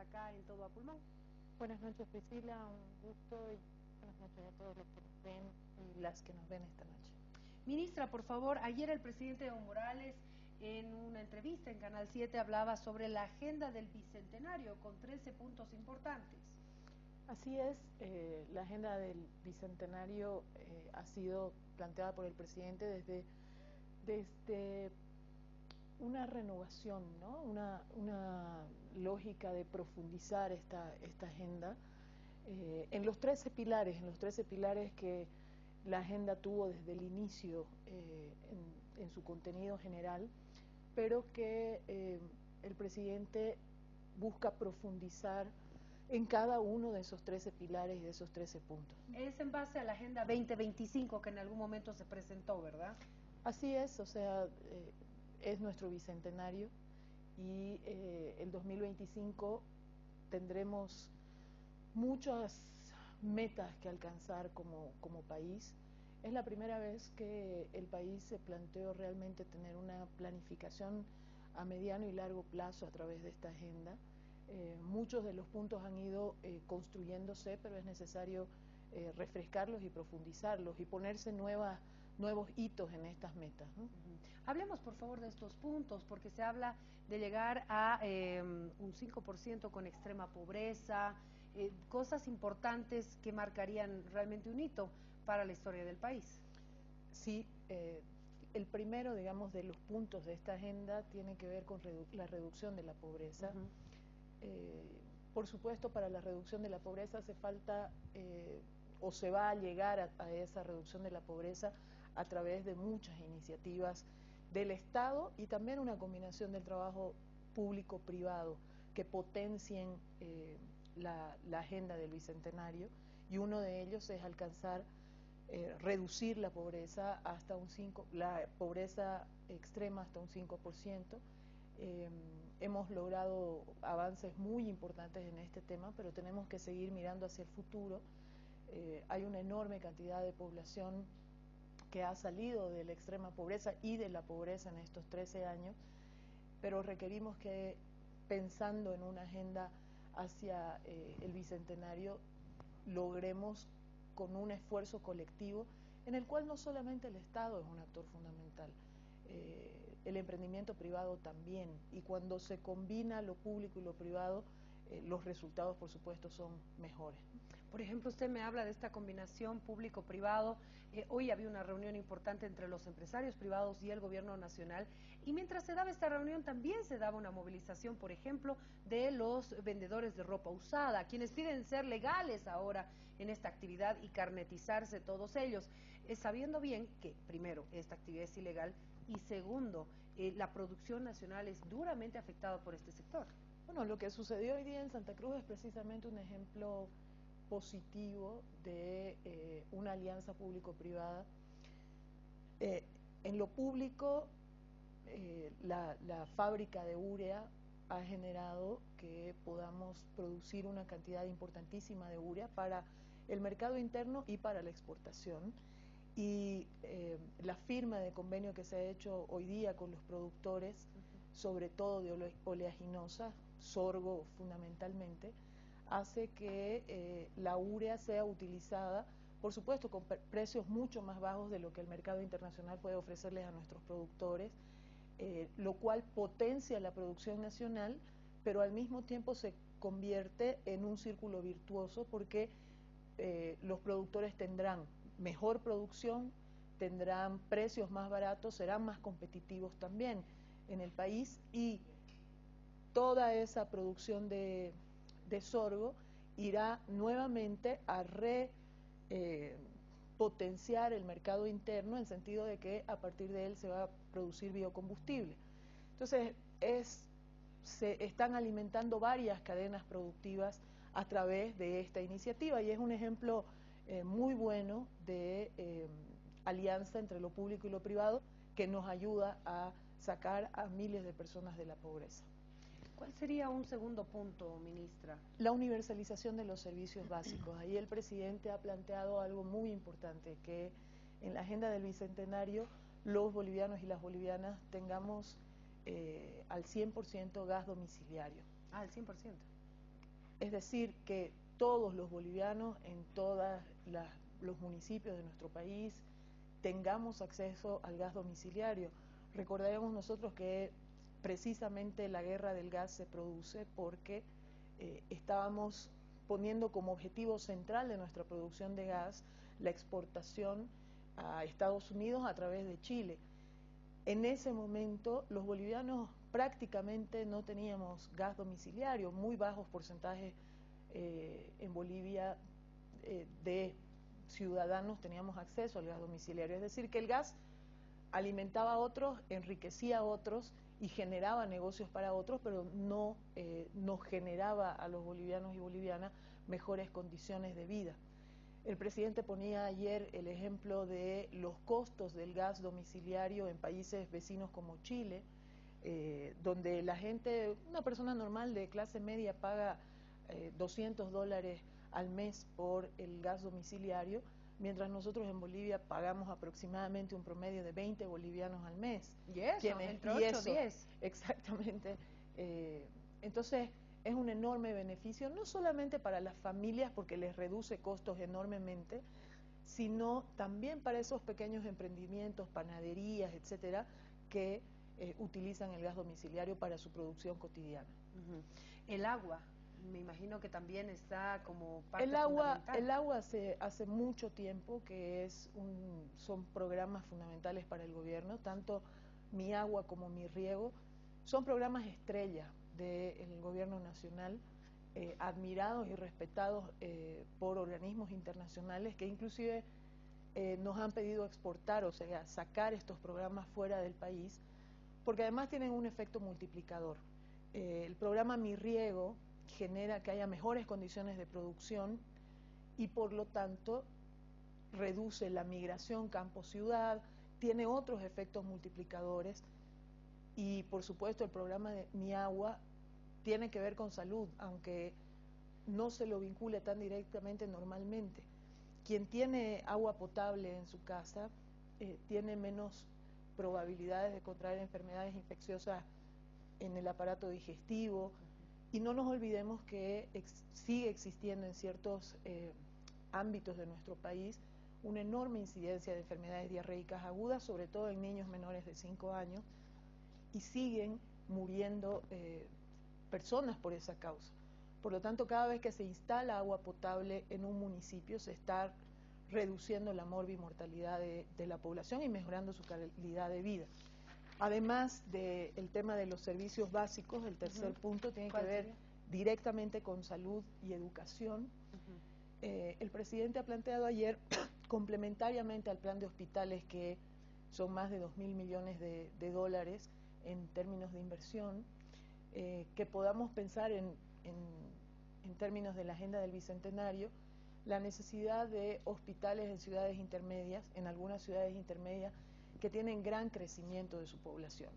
acá en Todo a Pulmón. Buenas noches, Priscila, un gusto y buenas noches a todos los que nos ven y las que nos ven esta noche. Ministra, por favor, ayer el presidente Evo Morales en una entrevista en Canal 7 hablaba sobre la agenda del Bicentenario con 13 puntos importantes. Así es, la agenda del Bicentenario ha sido planteada por el presidente desde una renovación, ¿no? Una lógica de profundizar esta agenda en los 13 pilares que la agenda tuvo desde el inicio en su contenido general, pero que el presidente busca profundizar en cada uno de esos 13 pilares y de esos 13 puntos. Es en base a la Agenda 2025 que en algún momento se presentó, ¿verdad? Así es, o sea, es nuestro bicentenario y el 2025 tendremos muchas metas que alcanzar como país. Es la primera vez que el país se planteó realmente tener una planificación a mediano y largo plazo a través de esta agenda. Muchos de los puntos han ido construyéndose, pero es necesario refrescarlos y profundizarlos y ponerse nuevos hitos en estas metas, ¿no? Hablemos por favor de estos puntos, porque se habla de llegar a un 5% con extrema pobreza, cosas importantes que marcarían realmente un hito para la historia del país. Sí, el primero, digamos, de los puntos de esta agenda tiene que ver con la reducción de la pobreza. Por supuesto, para la reducción de la pobreza hace falta o se va a llegar a esa reducción de la pobreza a través de muchas iniciativas del Estado y también una combinación del trabajo público-privado que potencien la agenda del Bicentenario, y uno de ellos es alcanzar reducir la pobreza hasta la pobreza extrema hasta un 5%. Hemos logrado avances muy importantes en este tema, pero tenemos que seguir mirando hacia el futuro. Hay una enorme cantidad de población que ha salido de la extrema pobreza y de la pobreza en estos 13 años, pero requerimos que, pensando en una agenda hacia el Bicentenario, logremos con un esfuerzo colectivo en el cual no solamente el Estado es un actor fundamental, el emprendimiento privado también, y cuando se combina lo público y lo privado, los resultados por supuesto son mejores. Por ejemplo, usted me habla de esta combinación público-privado. Hoy había una reunión importante entre los empresarios privados y el gobierno nacional, y mientras se daba esta reunión también se daba una movilización, por ejemplo, de los vendedores de ropa usada, quienes piden ser legales ahora en esta actividad y carnetizarse todos ellos, sabiendo bien que, primero, esta actividad es ilegal y segundo, la producción nacional es duramente afectada por este sector. Bueno, lo que sucedió hoy día en Santa Cruz es precisamente un ejemplo positivo de una alianza público-privada. En lo público, la fábrica de urea ha generado que podamos producir una cantidad importantísima de urea para el mercado interno y para la exportación. Y la firma de convenio que se ha hecho hoy día con los productores, sobre todo de oleaginosa, sorgo fundamentalmente, hace que la urea sea utilizada, por supuesto, con precios mucho más bajos de lo que el mercado internacional puede ofrecerles a nuestros productores, lo cual potencia la producción nacional, pero al mismo tiempo se convierte en un círculo virtuoso porque los productores tendrán mejor producción, tendrán precios más baratos, serán más competitivos también en el país, y toda esa producción de sorgo irá nuevamente a potenciar el mercado interno, en el sentido de que a partir de él se va a producir biocombustible. Entonces, se están alimentando varias cadenas productivas a través de esta iniciativa, y es un ejemplo muy bueno de alianza entre lo público y lo privado que nos ayuda a sacar a miles de personas de la pobreza. ¿Cuál sería un segundo punto, ministra? La universalización de los servicios básicos. Ahí el presidente ha planteado algo muy importante, que en la agenda del Bicentenario los bolivianos y las bolivianas tengamos al 100% gas domiciliario. Al 100%. Es decir, que todos los bolivianos en todos los municipios de nuestro país tengamos acceso al gas domiciliario. Recordaremos nosotros que precisamente la guerra del gas se produce porque estábamos poniendo como objetivo central de nuestra producción de gas la exportación a Estados Unidos a través de Chile. En ese momento los bolivianos prácticamente no teníamos gas domiciliario, muy bajos porcentajes en Bolivia de ciudadanos teníamos acceso al gas domiciliario, es decir, que el gas alimentaba a otros, enriquecía a otros y generaba negocios para otros, pero no generaba a los bolivianos y bolivianas mejores condiciones de vida. El presidente ponía ayer el ejemplo de los costos del gas domiciliario en países vecinos como Chile, donde la gente, una persona normal de clase media paga $200 al mes por el gas domiciliario, mientras nosotros en Bolivia pagamos aproximadamente un promedio de 20 bolivianos al mes. ¿Y eso? ¿Entre 8 y 10? Exactamente. Entonces, es un enorme beneficio, no solamente para las familias, porque les reduce costos enormemente, sino también para esos pequeños emprendimientos, panaderías, etcétera, que utilizan el gas domiciliario para su producción cotidiana. El agua, me imagino que también está como parte fundamental. El agua hace mucho tiempo que son programas fundamentales para el gobierno, tanto Mi Agua como Mi Riego, son programas estrella del gobierno nacional, admirados y respetados por organismos internacionales que inclusive nos han pedido exportar, o sea, sacar estos programas fuera del país, porque además tienen un efecto multiplicador. El programa Mi Riego genera que haya mejores condiciones de producción y por lo tanto reduce la migración campo-ciudad, tiene otros efectos multiplicadores y por supuesto el programa de Mi Agua tiene que ver con salud, aunque no se lo vincule tan directamente normalmente. Quien tiene agua potable en su casa tiene menos probabilidades de contraer enfermedades infecciosas en el aparato digestivo, y no nos olvidemos que sigue existiendo en ciertos ámbitos de nuestro país una enorme incidencia de enfermedades diarreicas agudas, sobre todo en niños menores de 5 años, y siguen muriendo personas por esa causa. Por lo tanto, cada vez que se instala agua potable en un municipio se está reduciendo la morbimortalidad de la población y mejorando su calidad de vida. Además del tema de los servicios básicos, el tercer punto tiene que ver directamente con salud y educación. El presidente ha planteado ayer, complementariamente al plan de hospitales, que son más de 2.000 millones de dólares en términos de inversión, que podamos pensar en términos de la agenda del Bicentenario, la necesidad de hospitales en ciudades intermedias, en algunas ciudades intermedias, que tienen gran crecimiento de su población.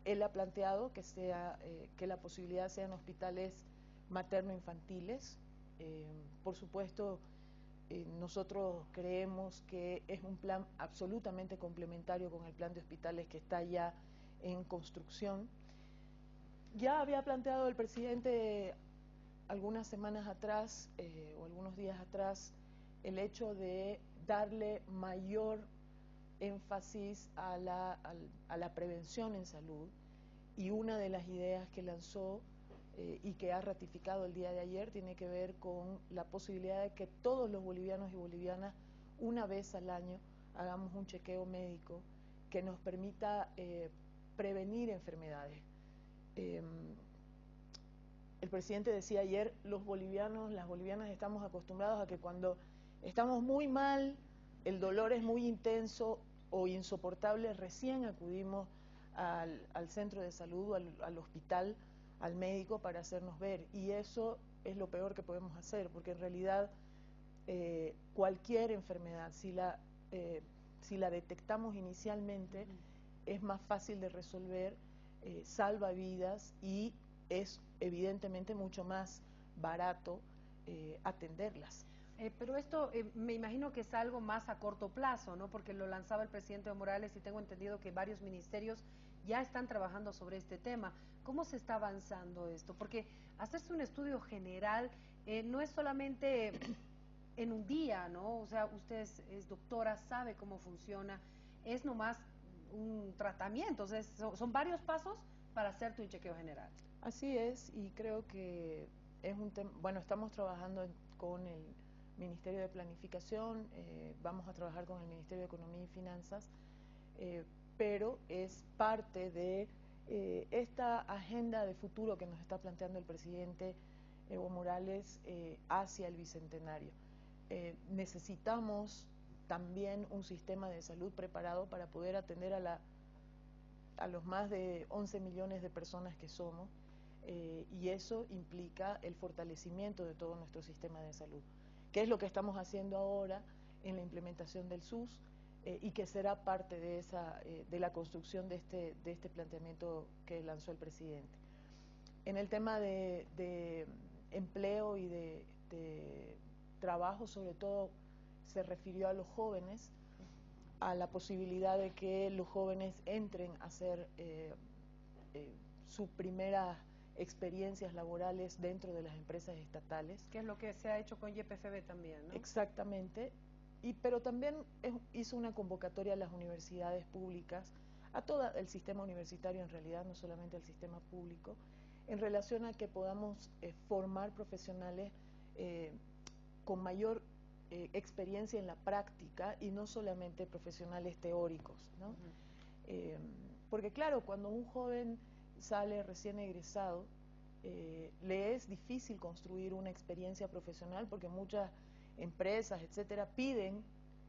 Él ha planteado que la posibilidad sean hospitales materno-infantiles. Por supuesto, nosotros creemos que es un plan absolutamente complementario con el plan de hospitales que está ya en construcción. Ya había planteado el presidente algunas semanas atrás o algunos días atrás el hecho de darle mayor énfasis a la prevención en salud, y una de las ideas que lanzó y que ha ratificado el día de ayer tiene que ver con la posibilidad de que todos los bolivianos y bolivianas una vez al año hagamos un chequeo médico que nos permita prevenir enfermedades. El presidente decía ayer, los bolivianos, las bolivianas estamos acostumbrados a que cuando estamos muy mal, el dolor es muy intenso o insoportable, recién acudimos al centro de salud, al hospital, al médico para hacernos ver, y eso es lo peor que podemos hacer, porque en realidad cualquier enfermedad, si la detectamos inicialmente, es más fácil de resolver, salva vidas y es evidentemente mucho más barato atenderlas. Pero esto me imagino que es algo más a corto plazo, ¿no? Porque lo lanzaba el presidente Morales y tengo entendido que varios ministerios ya están trabajando sobre este tema. ¿Cómo se está avanzando esto? Porque hacerse un estudio general no es solamente en un día, ¿no? O sea, usted es doctora, sabe cómo funciona, es nomás un tratamiento, o sea, son varios pasos para hacerte un chequeo general. Así es, y creo que es un tema, bueno, estamos trabajando con el Ministerio de Planificación, vamos a trabajar con el Ministerio de Economía y Finanzas, pero es parte de esta agenda de futuro que nos está planteando el presidente Evo Morales hacia el Bicentenario. Necesitamos también un sistema de salud preparado para poder atender a los más de 11 millones de personas que somos, y eso implica el fortalecimiento de todo nuestro sistema de salud, que es lo que estamos haciendo ahora en la implementación del SUS, y que será parte de la construcción de este planteamiento que lanzó el presidente. En el tema de empleo y de trabajo, sobre todo, se refirió a los jóvenes, a la posibilidad de que los jóvenes entren a hacer sus primeras experiencias laborales dentro de las empresas estatales. Que es lo que se ha hecho con YPFB también, ¿no? Exactamente, pero también hizo una convocatoria a las universidades públicas, a todo el sistema universitario en realidad, no solamente al sistema público, en relación a que podamos formar profesionales con mayor experiencia en la práctica y no solamente profesionales teóricos, ¿no? Porque claro, cuando un joven sale recién egresado, le es difícil construir una experiencia profesional porque muchas empresas, etcétera, piden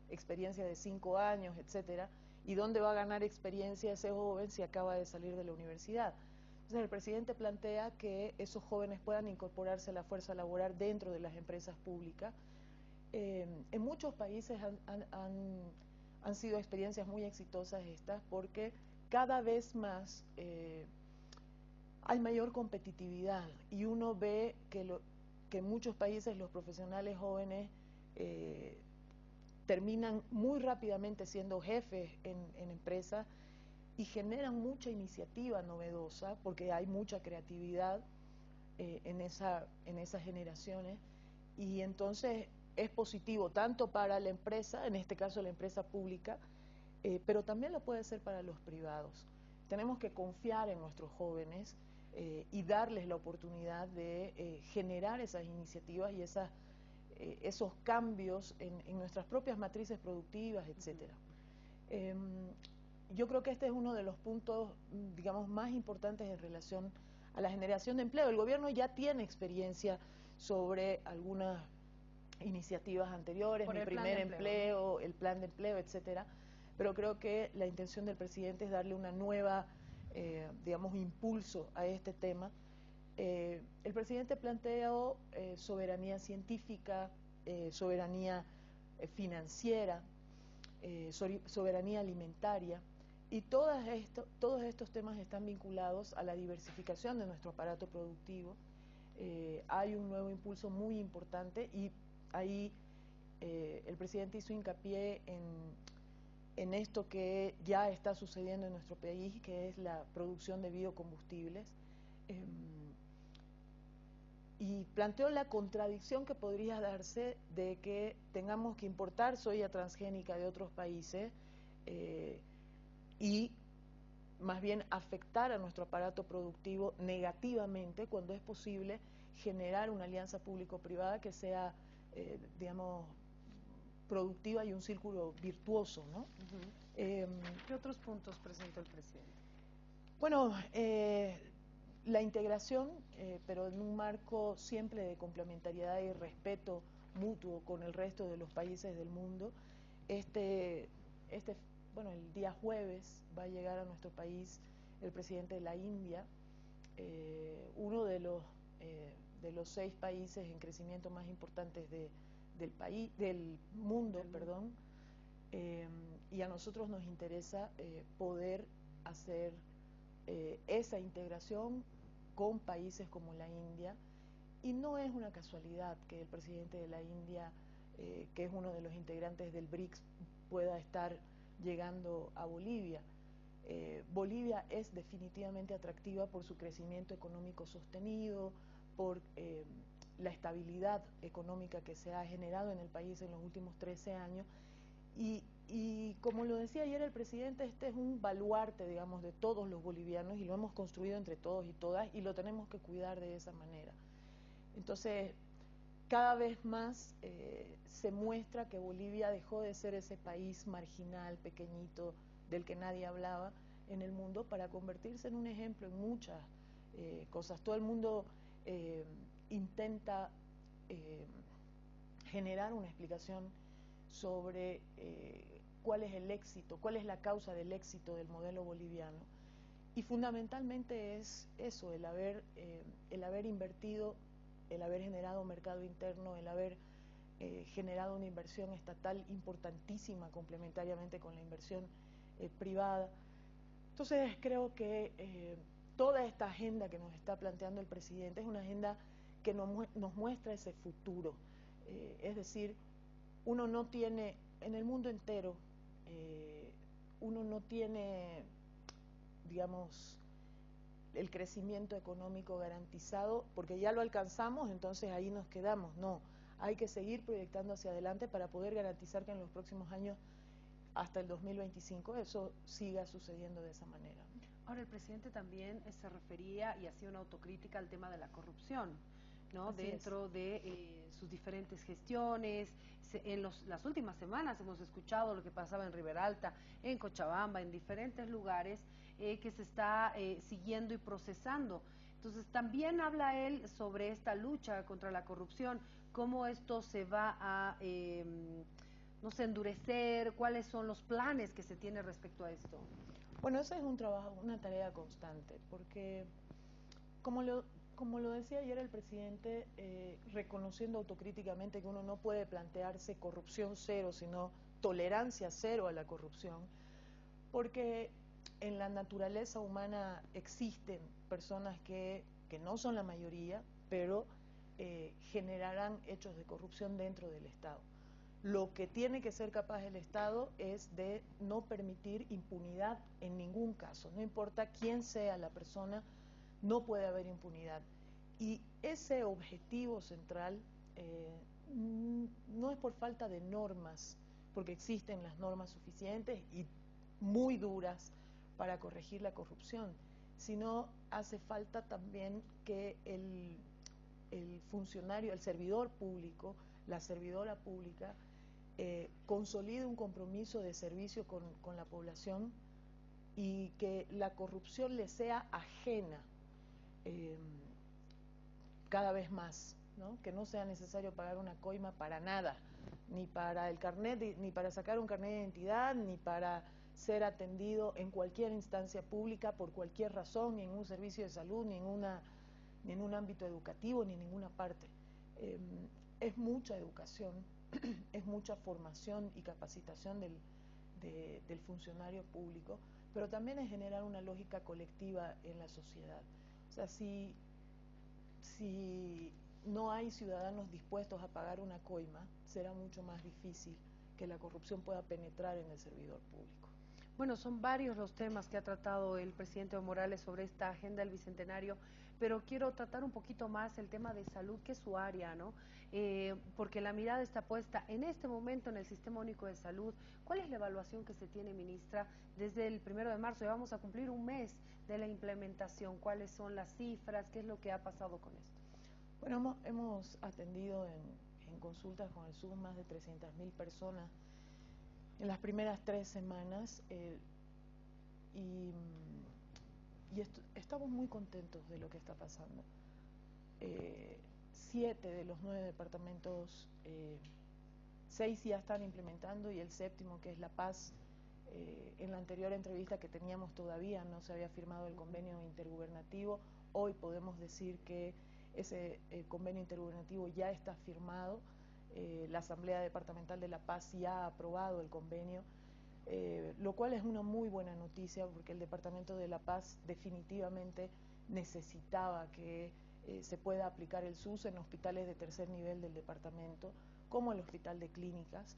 experiencia de 5 años, etcétera, y ¿dónde va a ganar experiencia ese joven si acaba de salir de la universidad? Entonces el presidente plantea que esos jóvenes puedan incorporarse a la fuerza laboral dentro de las empresas públicas. En muchos países han sido experiencias muy exitosas estas porque cada vez más hay mayor competitividad y uno ve que en muchos países los profesionales jóvenes terminan muy rápidamente siendo jefes en empresas y generan mucha iniciativa novedosa porque hay mucha creatividad en esas generaciones, y entonces es positivo tanto para la empresa, en este caso la empresa pública, pero también lo puede ser para los privados. Tenemos que confiar en nuestros jóvenes y darles la oportunidad de generar esas iniciativas y esos cambios en nuestras propias matrices productivas, etcétera. Yo creo que este es uno de los puntos, digamos, más importantes en relación a la generación de empleo. El gobierno ya tiene experiencia sobre algunas iniciativas anteriores, Mi Primer Empleo, el Plan de Empleo, etcétera, pero creo que la intención del presidente es darle una nueva, digamos, impulso a este tema. El presidente planteó soberanía científica, soberanía financiera, soberanía alimentaria, y todos estos temas están vinculados a la diversificación de nuestro aparato productivo. Hay un nuevo impulso muy importante y ahí el presidente hizo hincapié en esto que ya está sucediendo en nuestro país, que es la producción de biocombustibles, y planteó la contradicción que podría darse de que tengamos que importar soya transgénica de otros países y más bien afectar a nuestro aparato productivo negativamente, cuando es posible generar una alianza público-privada que sea, digamos, productiva y un círculo virtuoso, ¿no? ¿Qué otros puntos presentó el presidente? Bueno, la integración, pero en un marco siempre de complementariedad y respeto mutuo con el resto de los países del mundo. Bueno, el día jueves va a llegar a nuestro país el presidente de la India, uno de los 6 países en crecimiento más importantes del mundo, perdón, y a nosotros nos interesa poder hacer esa integración con países como la India, y no es una casualidad que el presidente de la India, que es uno de los integrantes del BRICS, pueda estar llegando a Bolivia. Bolivia es definitivamente atractiva por su crecimiento económico sostenido, por la estabilidad económica que se ha generado en el país en los últimos 13 años. Y como lo decía ayer el presidente, este es un baluarte, digamos, de todos los bolivianos y lo hemos construido entre todos y todas y lo tenemos que cuidar de esa manera. Entonces, cada vez más se muestra que Bolivia dejó de ser ese país marginal, pequeñito, del que nadie hablaba en el mundo, para convertirse en un ejemplo en muchas cosas. Todo el mundo intenta generar una explicación sobre cuál es el éxito, cuál es la causa del éxito del modelo boliviano. Y fundamentalmente es eso, el haber invertido, el haber generado mercado interno, el haber generado una inversión estatal importantísima complementariamente con la inversión privada. Entonces creo que toda esta agenda que nos está planteando el presidente es una agenda que nos muestra ese futuro. Es decir, uno no tiene, en el mundo entero, uno no tiene, digamos, el crecimiento económico garantizado porque ya lo alcanzamos, entonces ahí nos quedamos. No, hay que seguir proyectando hacia adelante para poder garantizar que en los próximos años, hasta el 2025, eso siga sucediendo de esa manera. Ahora, el presidente también se refería y hacía una autocrítica al tema de la corrupción, ¿no? Dentro de sus diferentes gestiones. En las últimas semanas hemos escuchado lo que pasaba en Riberalta, en Cochabamba, en diferentes lugares que se está siguiendo y procesando. Entonces, también habla él sobre esta lucha contra la corrupción, cómo esto se va a, no sé, endurecer, cuáles son los planes que se tiene respecto a esto. Bueno, ese es un trabajo, una tarea constante, porque como lo decía ayer el presidente, reconociendo autocríticamente que uno no puede plantearse corrupción cero, sino tolerancia cero a la corrupción, porque en la naturaleza humana existen personas que no son la mayoría, pero generarán hechos de corrupción dentro del Estado. Lo que tiene que ser capaz el Estado es de no permitir impunidad en ningún caso, no importa quién sea la persona, no puede haber impunidad. Y ese objetivo central no es por falta de normas, porque existen las normas suficientes y muy duras para corregir la corrupción, sino hace falta también que el funcionario, el servidor público, la servidora pública, consolide un compromiso de servicio con la población y que la corrupción le sea ajena cada vez más, ¿no? Que no sea necesario pagar una coima para nada, ni para el carnet, ni para sacar un carnet de identidad, ni para ser atendido en cualquier instancia pública por cualquier razón, ni en un servicio de salud, ni en un ámbito educativo, ni en ninguna parte. Es mucha educación, es mucha formación y capacitación del funcionario público, pero también es generar una lógica colectiva en la sociedad. O sea, si no hay ciudadanos dispuestos a pagar una coima, será mucho más difícil que la corrupción pueda penetrar en el servidor público. Bueno, son varios los temas que ha tratado el presidente Evo Morales sobre esta agenda del Bicentenario, pero quiero tratar un poquito más el tema de salud, que es su área, ¿no? Porque la mirada está puesta en este momento en el Sistema Único de Salud. ¿Cuál es la evaluación que se tiene, ministra, desde el 1 de marzo? Ya vamos a cumplir un mes de la implementación. ¿Cuáles son las cifras? ¿Qué es lo que ha pasado con esto? Bueno, hemos atendido en consultas con el SUS más de 300.000 personas en las primeras 3 semanas y estamos muy contentos de lo que está pasando. 7 de los 9 departamentos, 6 ya están implementando y el 7º, que es La Paz, en la anterior entrevista que teníamos todavía no se había firmado el convenio intergubernativo. Hoy podemos decir que ese convenio intergubernativo ya está firmado. La Asamblea Departamental de La Paz ya ha aprobado el convenio, lo cual es una muy buena noticia porque el Departamento de La Paz definitivamente necesitaba que se pueda aplicar el SUS en hospitales de tercer nivel del departamento, como el Hospital de Clínicas.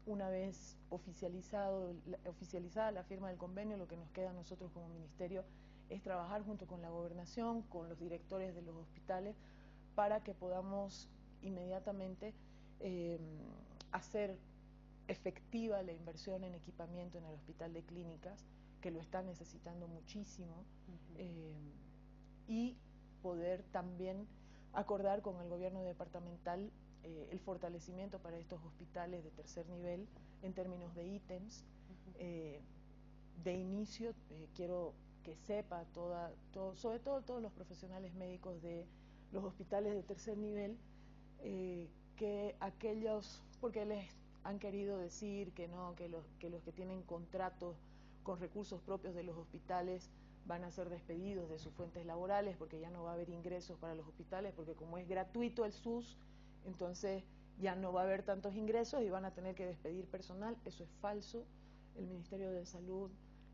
Una vez oficializada la firma del convenio, lo que nos queda a nosotros como ministerio es trabajar junto con la gobernación, con los directores de los hospitales, para que podamos inmediatamente hacer efectiva la inversión en equipamiento en el Hospital de Clínicas, que lo está necesitando muchísimo, y poder también acordar con el gobierno departamental el fortalecimiento para estos hospitales de tercer nivel en términos de ítems. De inicio, quiero que sepa sobre todo todos los profesionales médicos de los hospitales de tercer nivel, que aquellos, porque les han querido decir que no, que los que tienen contratos con recursos propios de los hospitales van a ser despedidos de sus fuentes laborales, porque ya no va a haber ingresos para los hospitales, porque como es gratuito el SUS, entonces ya no va a haber tantos ingresos y van a tener que despedir personal. Eso es falso. El Ministerio de Salud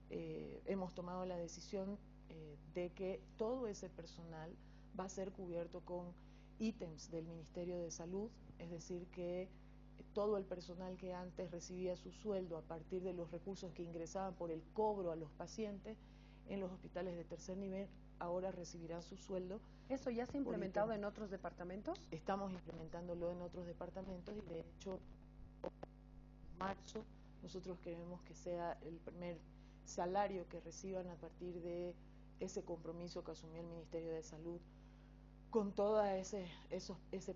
hemos tomado la decisión de que todo ese personal va a ser cubierto con ítems del Ministerio de Salud, es decir, que todo el personal que antes recibía su sueldo a partir de los recursos que ingresaban por el cobro a los pacientes en los hospitales de tercer nivel, ahora recibirán su sueldo. ¿Eso ya se ha implementado en otros departamentos? Estamos implementándolo en otros departamentos y de hecho en marzo nosotros queremos que sea el primer salario que reciban a partir de ese compromiso que asumió el Ministerio de Salud con todo ese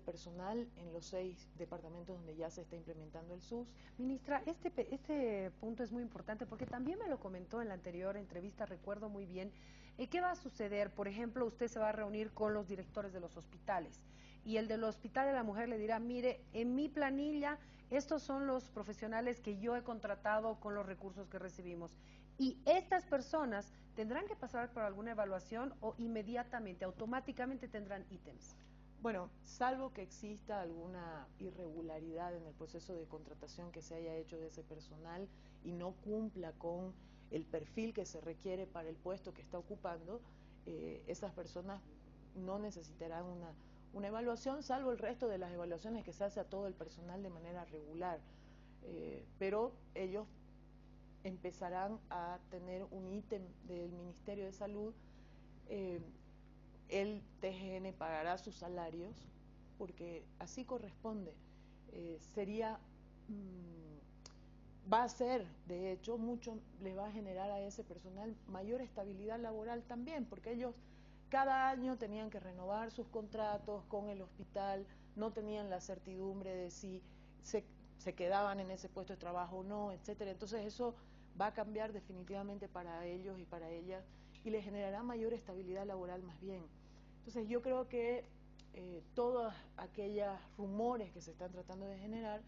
personal en los 6 departamentos donde ya se está implementando el SUS. Ministra, este punto es muy importante porque también me lo comentó en la anterior entrevista, recuerdo muy bien. ¿Qué va a suceder? Por ejemplo, usted se va a reunir con los directores de los hospitales y el del Hospital de la Mujer le dirá, mire, en mi planilla estos son los profesionales que yo he contratado con los recursos que recibimos. Y estas personas tendrán que pasar por alguna evaluación o inmediatamente, automáticamente tendrán ítems. Bueno, salvo que exista alguna irregularidad en el proceso de contratación que se haya hecho de ese personal y no cumpla con el perfil que se requiere para el puesto que está ocupando, esas personas no necesitarán una evaluación, salvo el resto de las evaluaciones que se hace a todo el personal de manera regular. Pero ellos empezarán a tener un ítem del Ministerio de Salud. El TGN pagará sus salarios, porque así corresponde. Va a ser, de hecho, mucho les va a generar a ese personal mayor estabilidad laboral también, porque ellos cada año tenían que renovar sus contratos con el hospital, no tenían la certidumbre de si se quedaban en ese puesto de trabajo o no, etcétera. Entonces eso va a cambiar definitivamente para ellos y para ellas y les generará mayor estabilidad laboral más bien. Entonces yo creo que todos aquellos rumores que se están tratando de generar,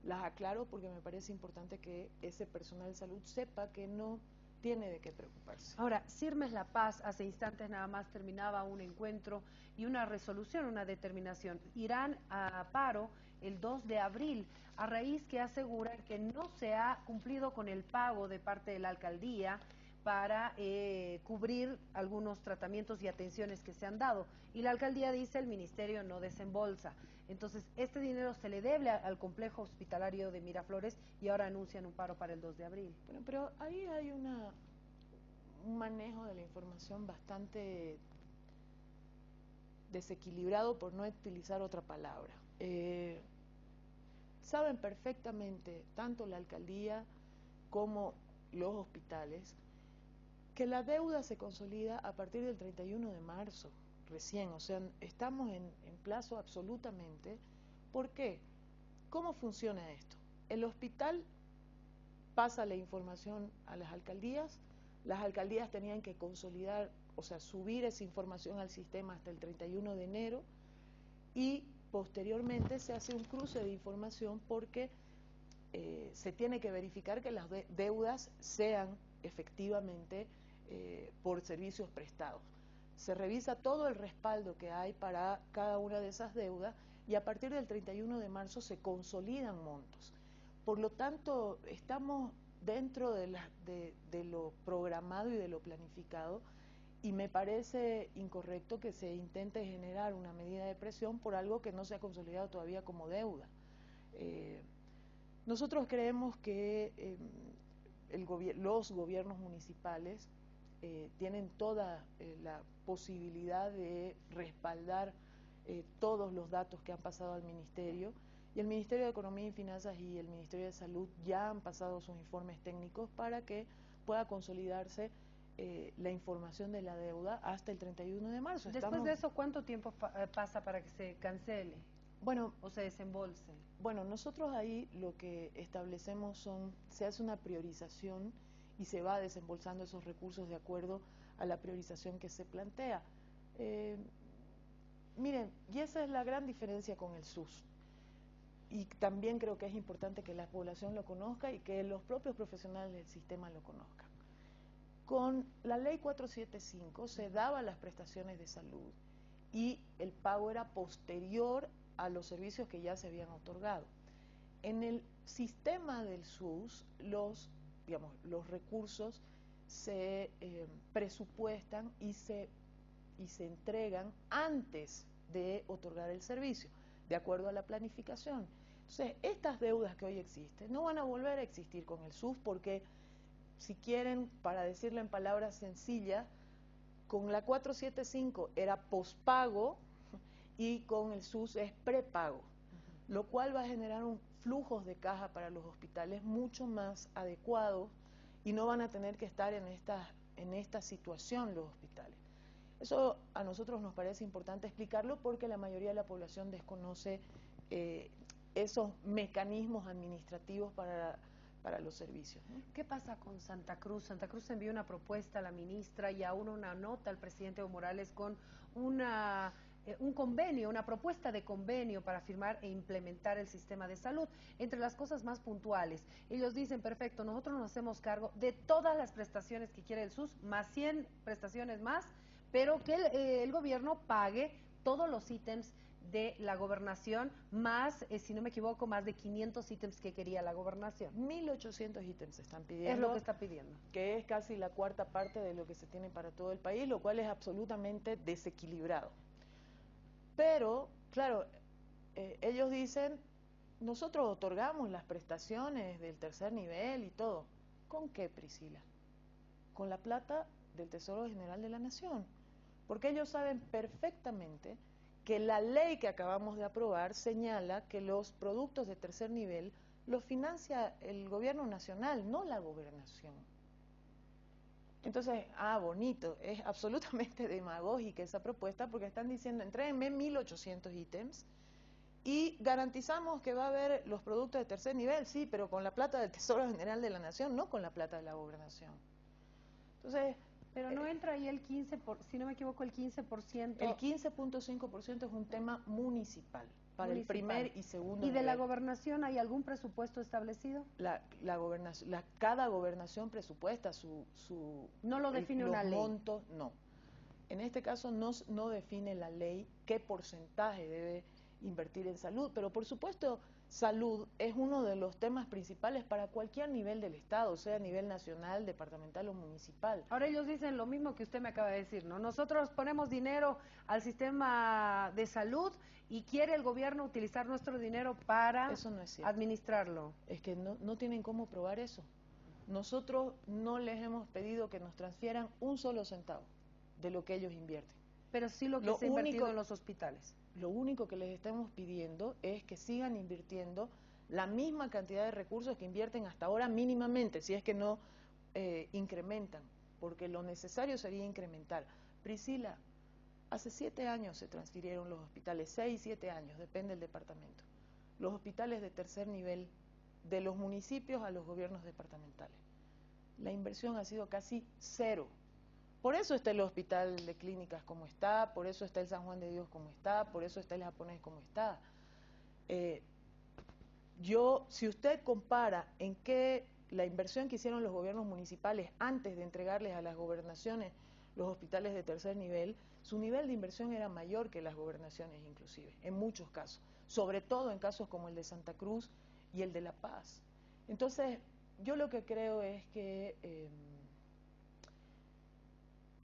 las aclaro porque me parece importante que ese personal de salud sepa que no tiene de qué preocuparse. Ahora, Sirmes La Paz, hace instantes nada más terminaba un encuentro y una resolución, una determinación. Irán a paro el 2 de abril, a raíz que aseguran que no se ha cumplido con el pago de parte de la alcaldía para cubrir algunos tratamientos y atenciones que se han dado. Y la alcaldía dice el ministerio no desembolsa. Entonces, este dinero se le debe al complejo hospitalario de Miraflores y ahora anuncian un paro para el 2 de abril. Bueno, pero ahí hay un manejo de la información bastante desequilibrado, por no utilizar otra palabra. Saben perfectamente, tanto la alcaldía como los hospitales, que la deuda se consolida a partir del 31 de marzo, recién, o sea, estamos en plazo absolutamente. ¿Por qué? ¿Cómo funciona esto? El hospital pasa la información a las alcaldías tenían que consolidar, o sea, subir esa información al sistema hasta el 31 de enero y posteriormente se hace un cruce de información porque se tiene que verificar que las deudas sean efectivamente por servicios prestados. Se revisa todo el respaldo que hay para cada una de esas deudas y a partir del 31 de marzo se consolidan montos. Por lo tanto, estamos dentro de lo programado y de lo planificado y me parece incorrecto que se intente generar una medida de presión por algo que no se ha consolidado todavía como deuda. Nosotros creemos que los gobiernos municipales tienen toda la posibilidad de respaldar todos los datos que han pasado al Ministerio, y el Ministerio de Economía y Finanzas y el Ministerio de Salud ya han pasado sus informes técnicos para que pueda consolidarse la información de la deuda hasta el 31 de marzo. Después de eso, ¿cuánto tiempo pasa para que se cancele? Bueno, o se desembolse. Bueno, nosotros ahí lo que establecemos se hace una priorización y se va desembolsando esos recursos de acuerdo a la priorización que se plantea. Miren, y esa es la gran diferencia con el SUS. Y también creo que es importante que la población lo conozca y que los propios profesionales del sistema lo conozcan. Con la ley 475 se daban las prestaciones de salud y el pago era posterior a los servicios que ya se habían otorgado. En el sistema del SUS, los recursos se presupuestan y se entregan antes de otorgar el servicio, de acuerdo a la planificación. Entonces, estas deudas que hoy existen no van a volver a existir con el SUS porque, si quieren, para decirlo en palabras sencillas, con la 475 era pospago y con el SUS es prepago, lo cual va a generar flujos de caja para los hospitales mucho más adecuados y no van a tener que estar en esta situación los hospitales. Eso a nosotros nos parece importante explicarlo porque la mayoría de la población desconoce esos mecanismos administrativos para los servicios, ¿no? ¿Qué pasa con Santa Cruz? Santa Cruz envió una propuesta a la ministra y aún una nota al presidente Evo Morales con un convenio, una propuesta de convenio para firmar e implementar el sistema de salud. Entre las cosas más puntuales, ellos dicen, perfecto, nosotros nos hacemos cargo de todas las prestaciones que quiere el SUS, más 100 prestaciones más, pero que el gobierno pague todos los ítems de la gobernación, más, si no me equivoco, más de 500 ítems que quería la gobernación. 1.800 ítems están pidiendo. Es lo que está pidiendo. Que es casi la cuarta parte de lo que se tiene para todo el país, lo cual es absolutamente desequilibrado. Pero, claro, ellos dicen, nosotros otorgamos las prestaciones del tercer nivel y todo. ¿Con qué, Priscila? Con la plata del Tesoro General de la Nación. Porque ellos saben perfectamente que la ley que acabamos de aprobar señala que los productos de tercer nivel los financia el gobierno nacional, no la gobernación. Entonces, bonito, es absolutamente demagógica esa propuesta porque están diciendo, entréguenme 1.800 ítems y garantizamos que va a haber los productos de tercer nivel, sí, pero con la plata del Tesoro General de la Nación, no con la plata de la gobernación. Entonces, pero no entra ahí el 15%, si no me equivoco, el 15%. El 15.5% es un tema municipal, para el primer y segundo nivel. ¿Y de la gobernación hay algún presupuesto establecido? Cada gobernación presupuesta ¿No lo define una ley? Montos, no. En este caso no define la ley qué porcentaje debe invertir en salud, pero por supuesto salud es uno de los temas principales para cualquier nivel del Estado, sea a nivel nacional, departamental o municipal. Ahora ellos dicen lo mismo que usted me acaba de decir, ¿no? Nosotros ponemos dinero al sistema de salud y quiere el gobierno utilizar nuestro dinero para eso no es cierto. Administrarlo. Es que no tienen cómo probar eso. Nosotros no les hemos pedido que nos transfieran un solo centavo de lo que ellos invierten. Pero sí lo que se ha invertido en los hospitales. Lo único que les estamos pidiendo es que sigan invirtiendo la misma cantidad de recursos que invierten hasta ahora mínimamente, si es que no incrementan, porque lo necesario sería incrementar. Priscila, hace 7 años se transfirieron los hospitales, 6, 7 años, depende del departamento. Los hospitales de tercer nivel, de los municipios a los gobiernos departamentales. La inversión ha sido casi cero. Por eso está el hospital de clínicas como está, por eso está el San Juan de Dios como está, por eso está el japonés como está. Si usted compara en qué la inversión que hicieron los gobiernos municipales antes de entregarles a las gobernaciones los hospitales de tercer nivel, su nivel de inversión era mayor que las gobernaciones inclusive, en muchos casos, sobre todo en casos como el de Santa Cruz y el de La Paz. Entonces, yo lo que creo es que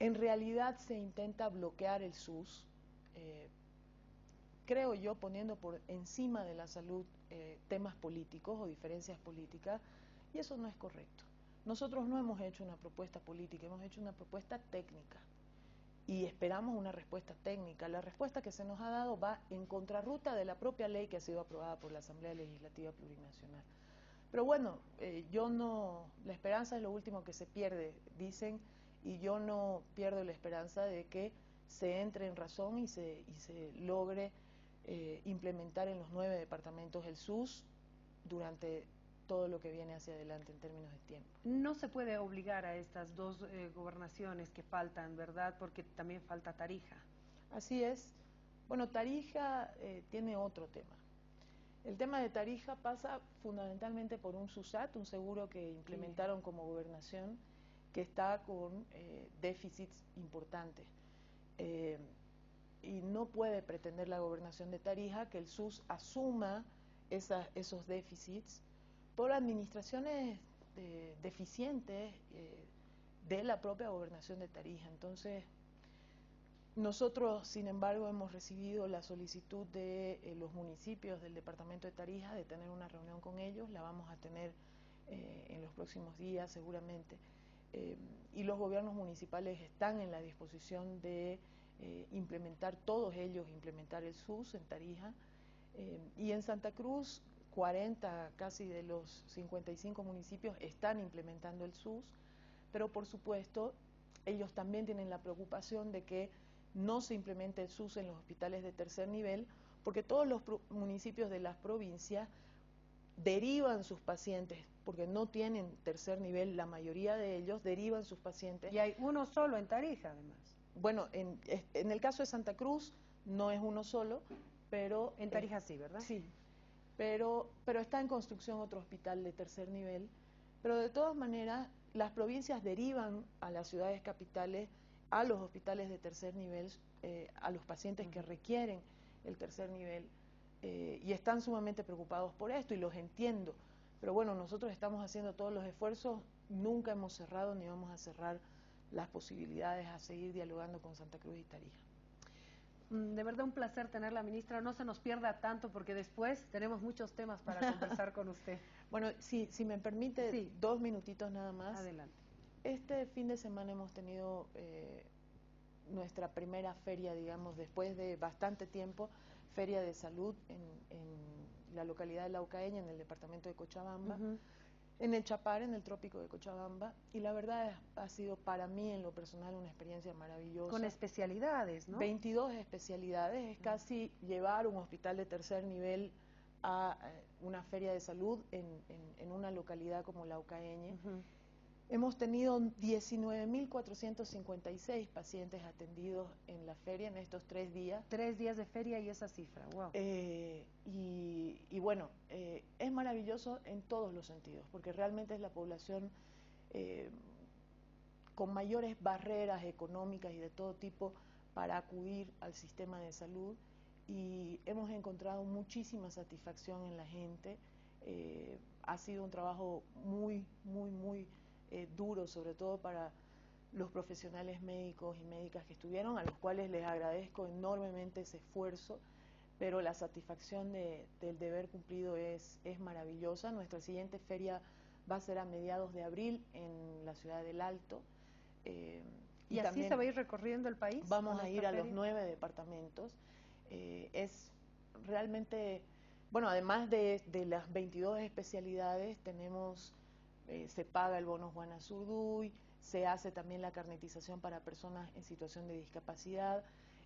en realidad se intenta bloquear el SUS creo yo, poniendo por encima de la salud temas políticos o diferencias políticas, y eso no es correcto. Nosotros no hemos hecho una propuesta política, hemos hecho una propuesta técnica y esperamos una respuesta técnica. La respuesta que se nos ha dado va en contrarruta de la propia ley que ha sido aprobada por la Asamblea Legislativa Plurinacional. Pero bueno, la esperanza es lo último que se pierde, dicen, y yo no pierdo la esperanza de que se entre en razón y se logre implementar en los 9 departamentos el SUS durante todo lo que viene hacia adelante en términos de tiempo. No se puede obligar a estas dos gobernaciones que faltan, ¿verdad? Porque también falta Tarija. Así es. Bueno, Tarija tiene otro tema. El tema de Tarija pasa fundamentalmente por un SUSAT, un seguro que implementaron como gobernación, que está con déficits importantes. Y no puede pretender la gobernación de Tarija que el SUS asuma esos déficits por administraciones deficientes de la propia gobernación de Tarija. Entonces, nosotros, sin embargo, hemos recibido la solicitud de los municipios del departamento de Tarija de tener una reunión con ellos, la vamos a tener en los próximos días seguramente, y los gobiernos municipales están en la disposición de implementar, todos ellos implementar el SUS en Tarija, y en Santa Cruz 40 casi de los 55 municipios están implementando el SUS, pero por supuesto ellos también tienen la preocupación de que no se implemente el SUS en los hospitales de tercer nivel, porque todos los municipios de las provincias derivan sus pacientes, porque no tienen tercer nivel, la mayoría de ellos derivan sus pacientes. Y hay uno solo en Tarija, además. Bueno, en el caso de Santa Cruz no es uno solo, pero... En Tarija sí, ¿verdad? Sí, pero está en construcción otro hospital de tercer nivel, pero de todas maneras las provincias derivan a las ciudades capitales, a los hospitales de tercer nivel, a los pacientes que requieren el tercer nivel, y están sumamente preocupados por esto y los entiendo, pero bueno, nosotros estamos haciendo todos los esfuerzos, nunca hemos cerrado ni vamos a cerrar las posibilidades a seguir dialogando con Santa Cruz y Tarija. De verdad un placer tenerla, ministra. No se nos pierda tanto porque después tenemos muchos temas para conversar con usted. Bueno, si me permite, sí. 2 minutitos nada más. Adelante. Este fin de semana hemos tenido nuestra primera feria, digamos, después de bastante tiempo, feria de salud en la localidad de Laucaeña, en el departamento de Cochabamba. En el Chapar, en el trópico de Cochabamba, y la verdad ha sido para mí en lo personal una experiencia maravillosa. Con especialidades, ¿no? 22 especialidades, es casi llevar un hospital de tercer nivel a una feria de salud en una localidad como Laucaeña. Hemos tenido 19.456 pacientes atendidos en la feria en estos 3 días. 3 días de feria y esa cifra, wow. Y bueno, es maravilloso en todos los sentidos, porque realmente es la población con mayores barreras económicas y de todo tipo para acudir al sistema de salud, y hemos encontrado muchísima satisfacción en la gente. Ha sido un trabajo muy duro, sobre todo para los profesionales médicos y médicas que estuvieron, a los cuales les agradezco enormemente ese esfuerzo, pero la satisfacción del deber cumplido es maravillosa. Nuestra siguiente feria va a ser a mediados de abril en la ciudad del Alto. ¿Y así se va a ir recorriendo el país? Vamos a ir a los 9 departamentos. Es realmente, bueno, además de las 22 especialidades, tenemos... se paga el bono Juana Zurduy, se hace también la carnetización para personas en situación de discapacidad.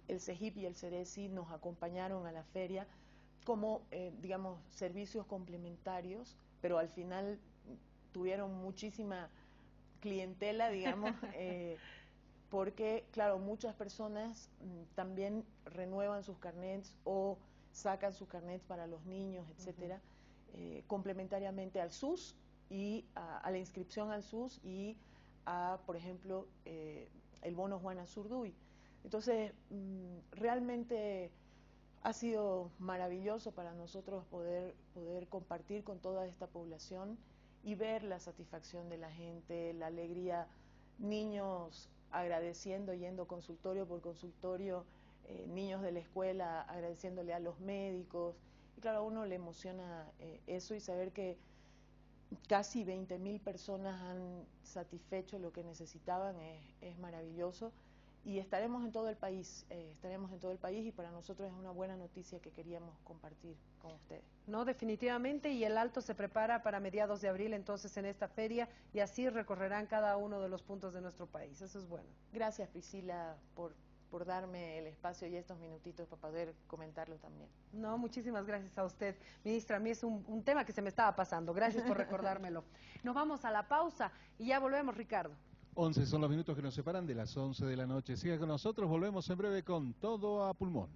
El CEGIP y el CERESI nos acompañaron a la feria como, digamos, servicios complementarios, pero al final tuvieron muchísima clientela, digamos, porque, claro, muchas personas también renuevan sus carnets o sacan sus carnets para los niños, etcétera, complementariamente al SUS, y a la inscripción al SUS y a, por ejemplo, el bono Juana Zurduy. Entonces, realmente ha sido maravilloso para nosotros poder compartir con toda esta población y ver la satisfacción de la gente, la alegría, niños agradeciendo, yendo consultorio por consultorio, niños de la escuela agradeciéndole a los médicos. Y claro, a uno le emociona eso, y saber que casi 20.000 personas han satisfecho lo que necesitaban es maravilloso. Y estaremos en todo el país, y para nosotros es una buena noticia que queríamos compartir con ustedes. No, definitivamente, y el Alto se prepara para mediados de abril entonces en esta feria, y así recorrerán cada uno de los puntos de nuestro país. Eso es bueno. Gracias, Priscila, por darme el espacio y estos minutitos para poder comentarlo también. No, muchísimas gracias a usted, ministra. A mí es un tema que se me estaba pasando. Gracias por recordármelo. Nos vamos a la pausa y ya volvemos, Ricardo. 11 son los minutos que nos separan de las 11 de la noche. Siga con nosotros, volvemos en breve con Todo a Pulmón.